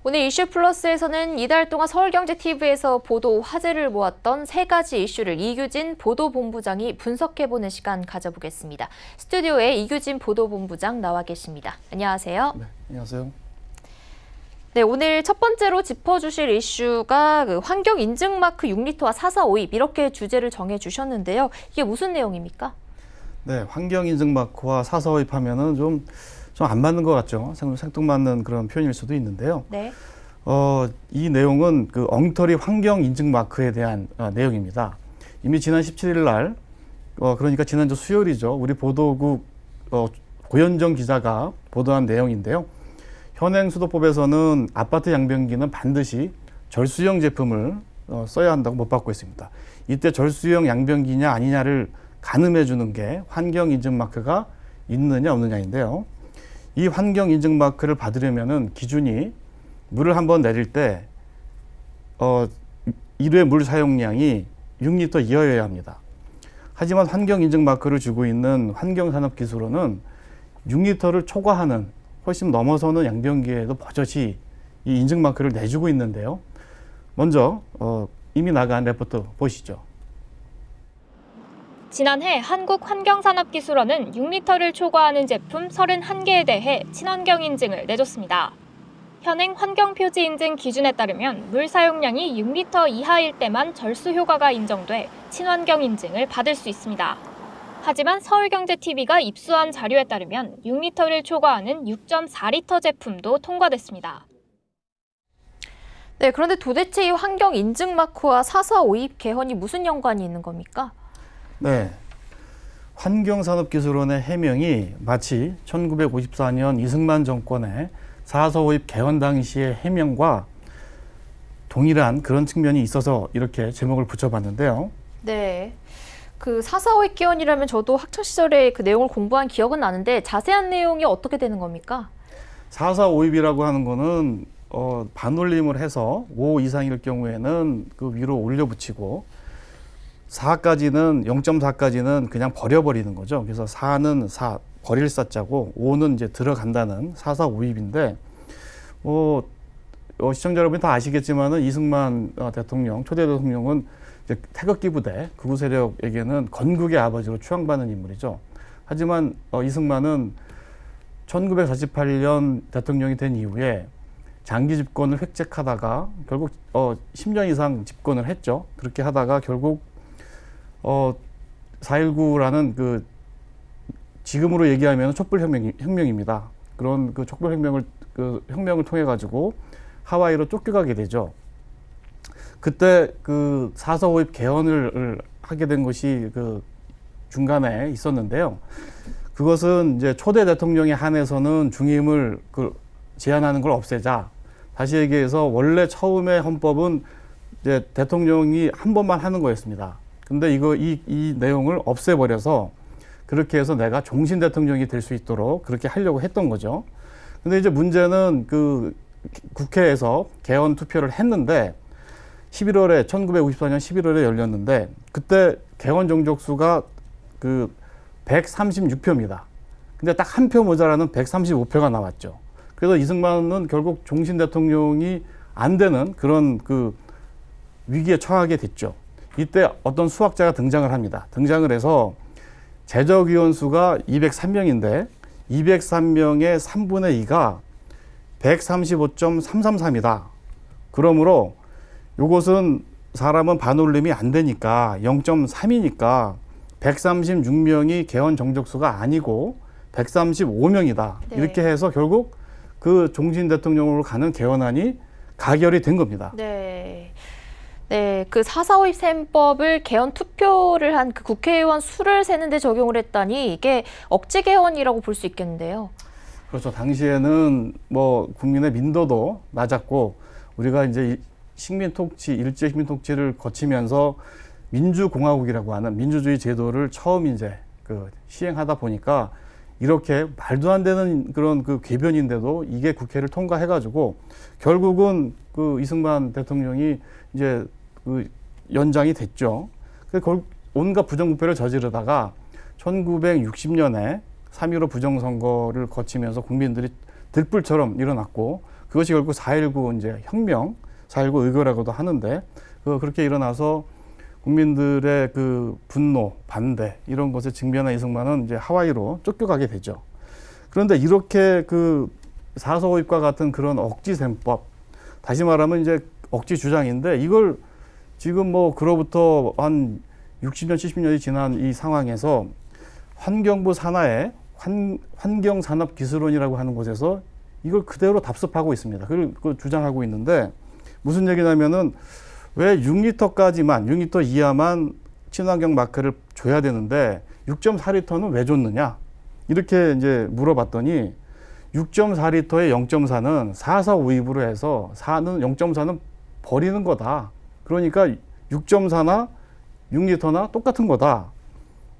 오늘 이슈 플러스에서는 이달 동안 서울경제TV에서 보도 화제를 모았던 세 가지 이슈를 이규진 보도본부장이 분석해보는 시간 가져보겠습니다. 스튜디오에 이규진 보도본부장 나와 계십니다. 안녕하세요. 네, 안녕하세요. 네, 오늘 첫 번째로 짚어주실 이슈가 환경인증마크 6리터와 4,4,5입 이렇게 주제를 정해주셨는데요. 이게 무슨 내용입니까? 네, 환경인증마크와 4,4,5입 하면은 좀 안 맞는 것 같죠. 생뚱맞는 그런 표현일 수도 있는데요. 네. 이 내용은 그 엉터리 환경인증마크에 대한 내용입니다. 이미 지난 17일 날, 그러니까 지난주 수요일이죠. 우리 보도국 고현정 기자가 보도한 내용인데요. 현행 수도법에서는 아파트 양변기는 반드시 절수형 제품을 써야 한다고 못 받고 있습니다. 이때 절수형 양변기냐 아니냐를 가늠해 주는 게 환경인증마크가 있느냐 없느냐인데요. 이 환경인증마크를 받으려면은 기준이 물을 한번 내릴 때 1회 물 사용량이 6리터 이하여야 합니다. 하지만 환경인증마크를 주고 있는 환경산업기술원은 6리터를 초과하는 훨씬 넘어서는 양변기에도 버젓이 이 인증마크를 내주고 있는데요. 먼저 이미 나간 레포트 보시죠. 지난해 한국환경산업기술원은 6리터를 초과하는 제품 31개에 대해 친환경 인증을 내줬습니다. 현행 환경표지 인증 기준에 따르면 물 사용량이 6리터 이하일 때만 절수 효과가 인정돼 친환경 인증을 받을 수 있습니다. 하지만 서울경제TV가 입수한 자료에 따르면 6리터를 초과하는 6.4리터 제품도 통과됐습니다. 네, 그런데 도대체 이 환경인증마크와 4,4,5입 개헌이 무슨 연관이 있는 겁니까? 네, 환경산업기술원의 해명이 마치 1954년 이승만 정권의 4,4,5입 개헌 당시의 해명과 동일한 그런 측면이 있어서 이렇게 제목을 붙여봤는데요. 네, 그 4,4,5입 개헌이라면 저도 학창시절에 그 내용을 공부한 기억은 나는데 자세한 내용이 어떻게 되는 겁니까? 4,4,5입이라고 하는 거는 반올림을 해서 5 이상일 경우에는 그 위로 올려붙이고 4까지는 0.4까지는 그냥 버려버리는 거죠. 그래서 4는 4 버릴 사자고 5는 이제 들어간다는 4,4,5입인데 시청자 여러분이 다 아시겠지만은 이승만 대통령 초대 대통령은 이제 태극기 부대 극우 세력에게는 건국의 아버지로 추앙받는 인물이죠. 하지만 이승만은 1948년 대통령이 된 이후에 장기 집권을 획책하다가 결국 10년 이상 집권을 했죠. 그렇게 하다가 결국 4.19라는 그 지금으로 얘기하면 촛불혁명입니다. 그런 그 촛불혁명을 혁명을 통해 가지고 하와이로 쫓겨가게 되죠. 그때 그 4.4.5입 개헌을 하게 된 것이 그 중간에 있었는데요. 그것은 이제 초대 대통령에 한해서는 중임을 제한하는 걸 없애자. 다시 얘기해서 원래 처음에 헌법은 이제 대통령이 한 번만 하는 거였습니다. 근데 이 내용을 없애버려서 그렇게 해서 내가 종신 대통령이 될 수 있도록 그렇게 하려고 했던 거죠. 근데 이제 문제는 그 국회에서 개헌 투표를 했는데 1954년 11월에 열렸는데 그때 개헌 정족수가 그 136표입니다. 근데 딱 한 표 모자라는 135표가 나왔죠. 그래서 이승만은 결국 종신 대통령이 안 되는 그런 그 위기에 처하게 됐죠. 이때 어떤 수학자가 등장을 합니다. 등장을 해서 제적위원 수가 203명인데 203명의 3분의 2가 135.333이다. 그러므로 이것은 사람은 반올림이 안 되니까 0.3이니까 136명이 개헌 정족수가 아니고 135명이다. 네. 이렇게 해서 결국 그 종신 대통령으로 가는 개헌안이 가결이 된 겁니다. 네. 네, 그 4.4.5입 셈법을 개헌 투표를 한 그 국회의원 수를 세는데 적용을 했다니 이게 억지 개헌이라고 볼 수 있겠는데요. 그렇죠. 당시에는 뭐 국민의 민도도 낮았고 우리가 이제 식민 통치, 일제 식민 통치를 거치면서 민주공화국이라고 하는 민주주의 제도를 처음 이제 시행하다 보니까 이렇게 말도 안 되는 그런 그 궤변인데도 이게 국회를 통과해가지고 결국은 그 이승만 대통령이 이제 연장이 됐죠. 온갖 부정부패를 저지르다가 1960년에 3.15 부정선거를 거치면서 국민들이 들불처럼 일어났고 그것이 결국 4.19 이제 혁명, 4.19 의거라고도 하는데 그렇게 일어나서 국민들의 그 분노, 반대 이런 것에 직면한 이승만은 이제 하와이로 쫓겨가게 되죠. 그런데 이렇게 그 사서오입과 같은 그런 억지셈법, 다시 말하면 이제 억지 주장인데 이걸 지금 뭐 그로부터 한 60년, 70년이 지난 이 상황에서 환경부 산하의 환경산업기술원이라고 하는 곳에서 이걸 그대로 답습하고 있습니다. 그걸 주장하고 있는데 무슨 얘기냐면은 왜 6리터까지만, 6리터 이하만 친환경 마크를 줘야 되는데 6.4리터는 왜 줬느냐? 이렇게 이제 물어봤더니 6.4리터에 0.4는 사서오입으로 해서 0.4는 버리는 거다. 그러니까 6.4나 6리터나 똑같은 거다.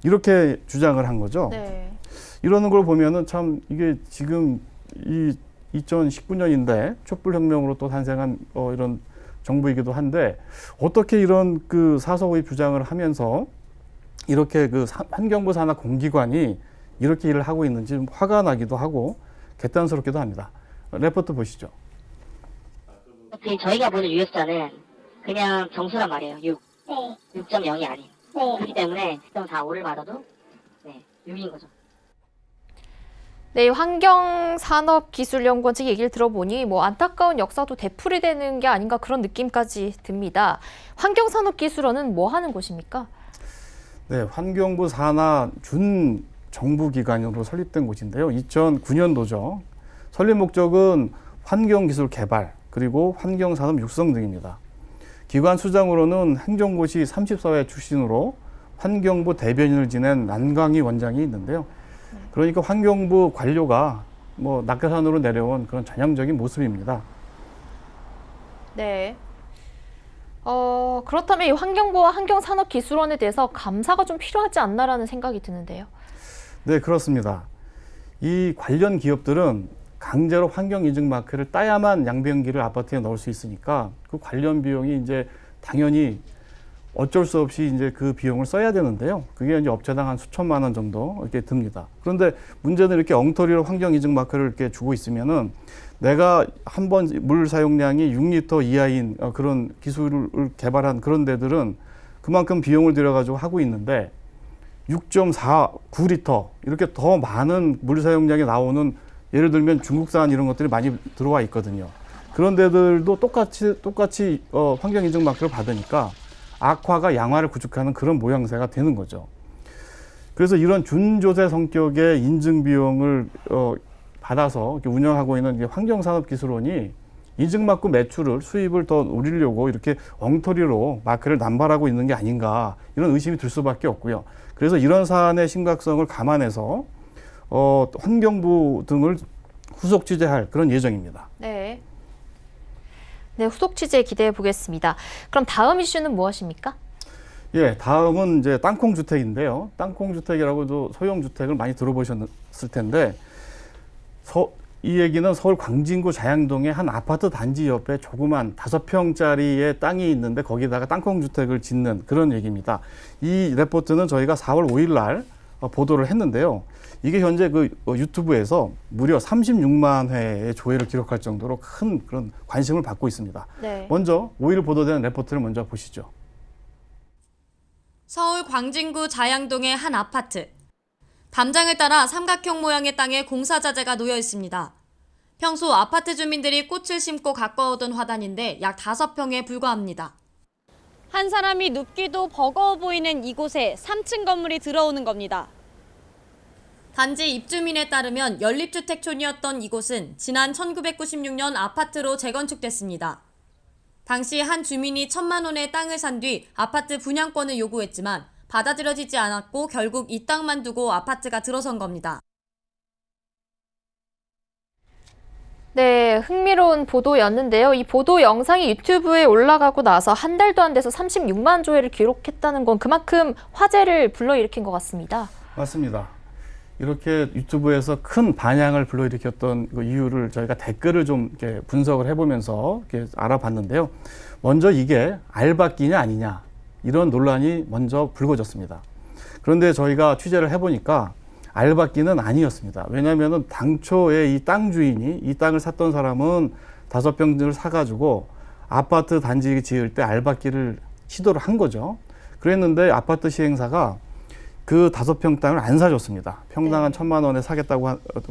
이렇게 주장을 한 거죠. 네. 이러는 걸 보면은 참 이게 지금 이 2019년인데 촛불혁명으로 또 탄생한 이런 정부이기도 한데 어떻게 이런 그 사서오입 주장을 하면서 이렇게 그 환경부 산하 공기관이 이렇게 일을 하고 있는지 좀 화가 나기도 하고 개탄스럽기도 합니다. 레포트 보시죠. 저희가 보는 유효수자는 그냥 정수란 말이에요. 6. 네. 6.0이 아닌. 네. 그렇기 때문에 6.45를 받아도 6인 거죠. 네, 환경산업기술연구원 측 얘기를 들어보니 뭐 안타까운 역사도 되풀이되는 게 아닌가 그런 느낌까지 듭니다. 환경산업기술원은 뭐 하는 곳입니까? 네, 환경부 산하 준정부기관으로 설립된 곳인데요. 2009년도죠. 설립 목적은 환경기술 개발 그리고 환경산업 육성 등입니다. 기관 수장으로는 행정고시 30사회 출신으로 환경부 대변인을 지낸 난광희 원장이 있는데요. 그러니까 환경부 관료가 뭐 낙하산으로 내려온 그런 전형적인 모습입니다. 네. 그렇다면 이 환경부와 환경산업기술원에 대해서 감사가 좀 필요하지 않나라는 생각이 드는데요. 네, 그렇습니다. 이 관련 기업들은 강제로 환경인증 마크를 따야만 양변기를 아파트에 넣을 수 있으니까 그 관련 비용이 이제 당연히 어쩔 수 없이 이제 그 비용을 써야 되는데요. 그게 이제 업체당 한 수천만 원 정도 이렇게 듭니다. 그런데 문제는 이렇게 엉터리로 환경인증 마크를 이렇게 주고 있으면은 내가 한 번 물 사용량이 6리터 이하인 그런 기술을 개발한 그런 데들은 그만큼 비용을 들여가지고 하고 있는데 6.4, 9리터 이렇게 더 많은 물 사용량이 나오는 예를 들면 중국산 이런 것들이 많이 들어와 있거든요. 그런 데들도 똑같이 환경인증 마크를 받으니까 악화가 양화를 구축하는 그런 모양새가 되는 거죠. 그래서 이런 준조세 성격의 인증 비용을 받아서 운영하고 있는 환경산업기술원이 인증마크 매출을 수입을 더 올리려고 이렇게 엉터리로 마크를 남발하고 있는 게 아닌가 이런 의심이 들 수밖에 없고요. 그래서 이런 사안의 심각성을 감안해서 환경부 등을 후속 취재할 그런 예정입니다. 네. 네, 후속 취재 기대해 보겠습니다. 그럼 다음 이슈는 무엇입니까? 예, 다음은 이제 땅콩 주택인데요. 땅콩 주택이라고도 소형 주택을 많이 들어보셨을 텐데, 이 얘기는 서울 광진구 자양동의 한 아파트 단지 옆에 조그만 5평짜리의 땅이 있는데 거기다가 땅콩 주택을 짓는 그런 얘기입니다. 이 레포트는 저희가 4월 5일 날 보도를 했는데요. 이게 현재 그 유튜브에서 무려 36만 회의 조회를 기록할 정도로 큰 그런 관심을 받고 있습니다. 네. 먼저 5일 보도된 레포트를 먼저 보시죠. 서울 광진구 자양동의 한 아파트. 담장을 따라 삼각형 모양의 땅에 공사 자재가 놓여 있습니다. 평소 아파트 주민들이 꽃을 심고 가꿔오던 화단인데 약 5평에 불과합니다. 한 사람이 눕기도 버거워 보이는 이곳에 3층 건물이 들어오는 겁니다. 단지 입주민에 따르면 연립주택촌이었던 이곳은 지난 1996년 아파트로 재건축됐습니다. 당시 한 주민이 1,000만 원의 땅을 산 뒤 아파트 분양권을 요구했지만 받아들여지지 않았고 결국 이 땅만 두고 아파트가 들어선 겁니다. 네, 흥미로운 보도였는데요. 이 보도 영상이 유튜브에 올라가고 나서 한 달도 안 돼서 36만 조회를 기록했다는 건 그만큼 화제를 불러일으킨 것 같습니다. 맞습니다. 이렇게 유튜브에서 큰 반향을 불러일으켰던 그 이유를 저희가 댓글을 좀 이렇게 분석을 해보면서 이렇게 알아봤는데요. 먼저 이게 알박기냐 아니냐 이런 논란이 먼저 불거졌습니다. 그런데 저희가 취재를 해보니까 알박기는 아니었습니다. 왜냐하면 당초에 이 땅 주인이 이 땅을 샀던 사람은 5평을 사가지고 아파트 단지 지을 때 알박기를 시도를 한 거죠. 그랬는데 아파트 시행사가 그 5평 땅을 안 사줬습니다. 평당 한 1,000만 원에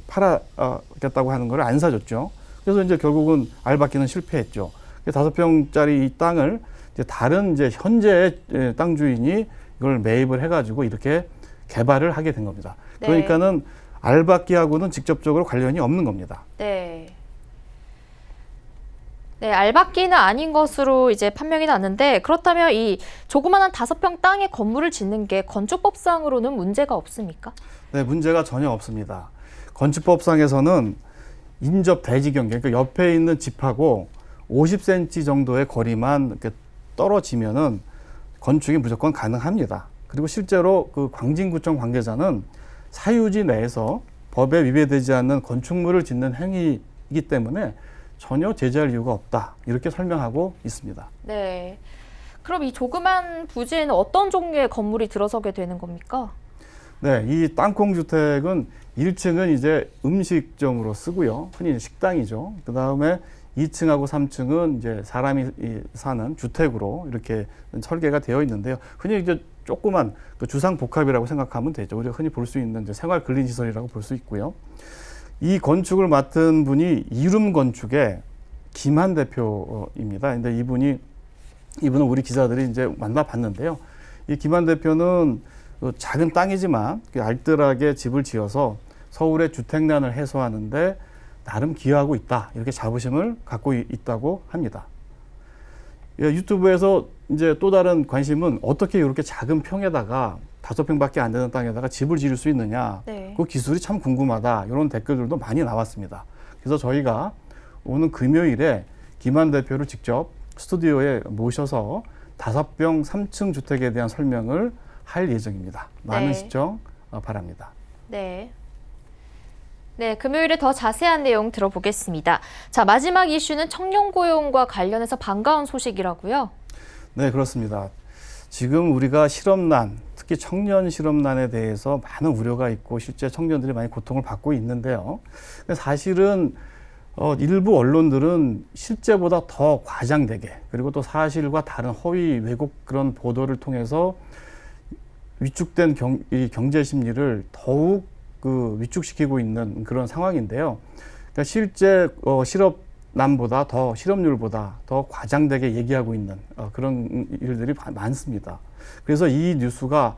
팔아겠다고 하는 걸 안 사줬죠. 그래서 이제 결국은 알박기는 실패했죠. 5평짜리 이 땅을 이제 다른 이제 현재의 땅 주인이 이걸 매입을 해가지고 이렇게 개발을 하게 된 겁니다. 네. 그러니까는 알박기하고는 직접적으로 관련이 없는 겁니다. 네. 네, 알박기는 아닌 것으로 이제 판명이 났는데 그렇다면 이 조그마한 5평 땅에 건물을 짓는 게 건축법상으로는 문제가 없습니까? 네, 문제가 전혀 없습니다. 건축법상에서는 인접 대지 경계, 그러니까 옆에 있는 집하고 50cm 정도의 거리만 이렇게 떨어지면은 건축이 무조건 가능합니다. 그리고 실제로 그 광진구청 관계자는 사유지 내에서 법에 위배되지 않는 건축물을 짓는 행위이기 때문에 전혀 제재할 이유가 없다. 이렇게 설명하고 있습니다. 네. 그럼 이 조그만 부지에는 어떤 종류의 건물이 들어서게 되는 겁니까? 네, 이 땅콩 주택은 1층은 이제 음식점으로 쓰고요. 흔히 식당이죠. 그 다음에 2층하고 3층은 이제 사람이 사는 주택으로 이렇게 설계가 되어 있는데요. 흔히 이제 조그만 그 주상복합이라고 생각하면 되죠. 우리가 흔히 볼 수 있는 이제 생활 근린 시설이라고 볼 수 있고요. 이 건축을 맡은 분이 이룸건축의 김한 대표입니다. 근데 이분은 우리 기자들이 이제 만나봤는데요. 이 김한 대표는 작은 땅이지만 알뜰하게 집을 지어서 서울의 주택난을 해소하는데 나름 기여하고 있다. 이렇게 자부심을 갖고 있다고 합니다. 유튜브에서 이제 또 다른 관심은 어떻게 이렇게 작은 평에다가 5평밖에 안 되는 땅에다가 집을 지을 수 있느냐. 네. 그 기술이 참 궁금하다. 이런 댓글들도 많이 나왔습니다. 그래서 저희가 오는 금요일에 김한 대표를 직접 스튜디오에 모셔서 5평 3층 주택에 대한 설명을 할 예정입니다. 많은 네. 시청 바랍니다. 네. 네, 금요일에 더 자세한 내용 들어보겠습니다. 자, 마지막 이슈는 청년 고용과 관련해서 반가운 소식이라고요? 네, 그렇습니다. 지금 우리가 실업난, 특히 청년 실업난에 대해서 많은 우려가 있고 실제 청년들이 많이 고통을 받고 있는데요. 사실은 일부 언론들은 실제보다 더 과장되게 그리고 또 사실과 다른 허위 왜곡 그런 보도를 통해서 위축된 경제 심리를 더욱 위축시키고 있는 그런 상황인데요. 그러니까 실제 실업률보다 더 과장되게 얘기하고 있는 그런 일들이 많습니다. 그래서 이 뉴스가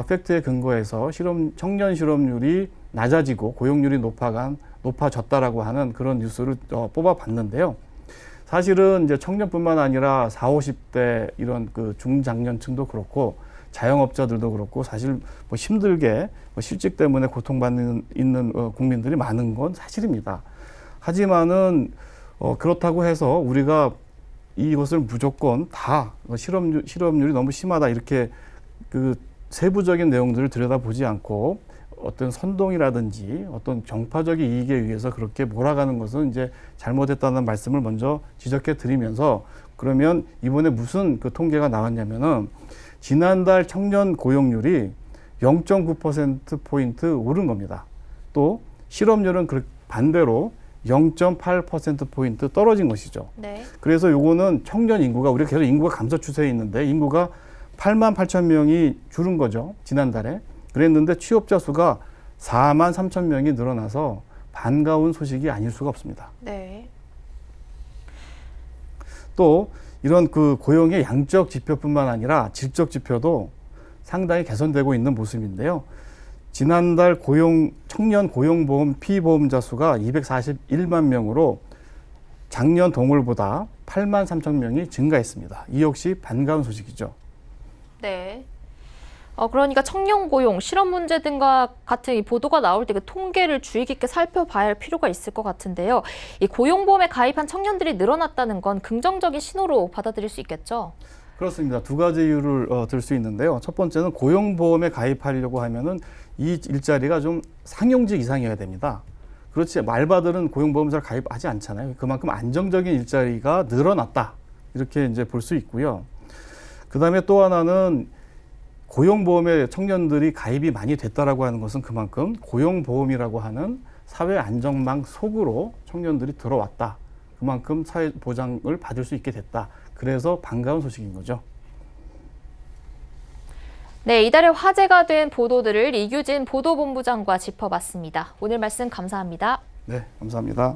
팩트에 근거해서 청년 실업률이 낮아지고 고용률이 높아졌다라고 하는 그런 뉴스를 뽑아봤는데요. 사실은 이제 청년뿐만 아니라 40, 50대 이런 그 중장년층도 그렇고 자영업자들도 그렇고 사실 힘들게 실직 때문에 고통받는 있는 국민들이 많은 건 사실입니다. 하지만은 그렇다고 해서 우리가 이것을 무조건 다 실업률이 너무 심하다 이렇게 그 세부적인 내용들을 들여다보지 않고 어떤 선동이라든지 어떤 정파적인 이익에 의해서 그렇게 몰아가는 것은 이제 잘못했다는 말씀을 먼저 지적해 드리면서 그러면 이번에 무슨 그 통계가 나왔냐면은 지난달 청년 고용률이 0.9%포인트 오른 겁니다. 또 실업률은 반대로 0.8%포인트 떨어진 것이죠. 네. 그래서 요거는 청년 인구가 우리가 계속 인구가 감소 추세에 있는데 인구가 8만 8천 명이 줄은 거죠. 지난달에. 그랬는데 취업자 수가 4만 3천 명이 늘어나서 반가운 소식이 아닐 수가 없습니다. 네. 또 이런 그 고용의 양적 지표뿐만 아니라 질적 지표도 상당히 개선되고 있는 모습인데요. 지난달 청년 고용보험 피보험자 수가 241만 명으로 작년 동월보다 8만 3천 명이 증가했습니다. 이 역시 반가운 소식이죠. 네. 그러니까 청년 고용, 실업 문제 등과 같은 이 보도가 나올 때 그 통계를 주의 깊게 살펴봐야 할 필요가 있을 것 같은데요. 이 고용보험에 가입한 청년들이 늘어났다는 건 긍정적인 신호로 받아들일 수 있겠죠? 그렇습니다. 두 가지 이유를 들 수 있는데요. 첫 번째는 고용보험에 가입하려고 하면은 이 일자리가 좀 상용직 이상이어야 됩니다. 그렇지 알바들은 고용보험 잘 가입하지 않잖아요. 그만큼 안정적인 일자리가 늘어났다. 이렇게 이제 볼 수 있고요. 그다음에 또 하나는 고용보험에 청년들이 가입이 많이 됐다라고 하는 것은 그만큼 고용보험이라고 하는 사회 안전망 속으로 청년들이 들어왔다. 그만큼 사회 보장을 받을 수 있게 됐다. 그래서 반가운 소식인 거죠. 네, 이달에 화제가 된 보도들을 이규진 보도본부장과 짚어봤습니다. 오늘 말씀 감사합니다. 네, 감사합니다.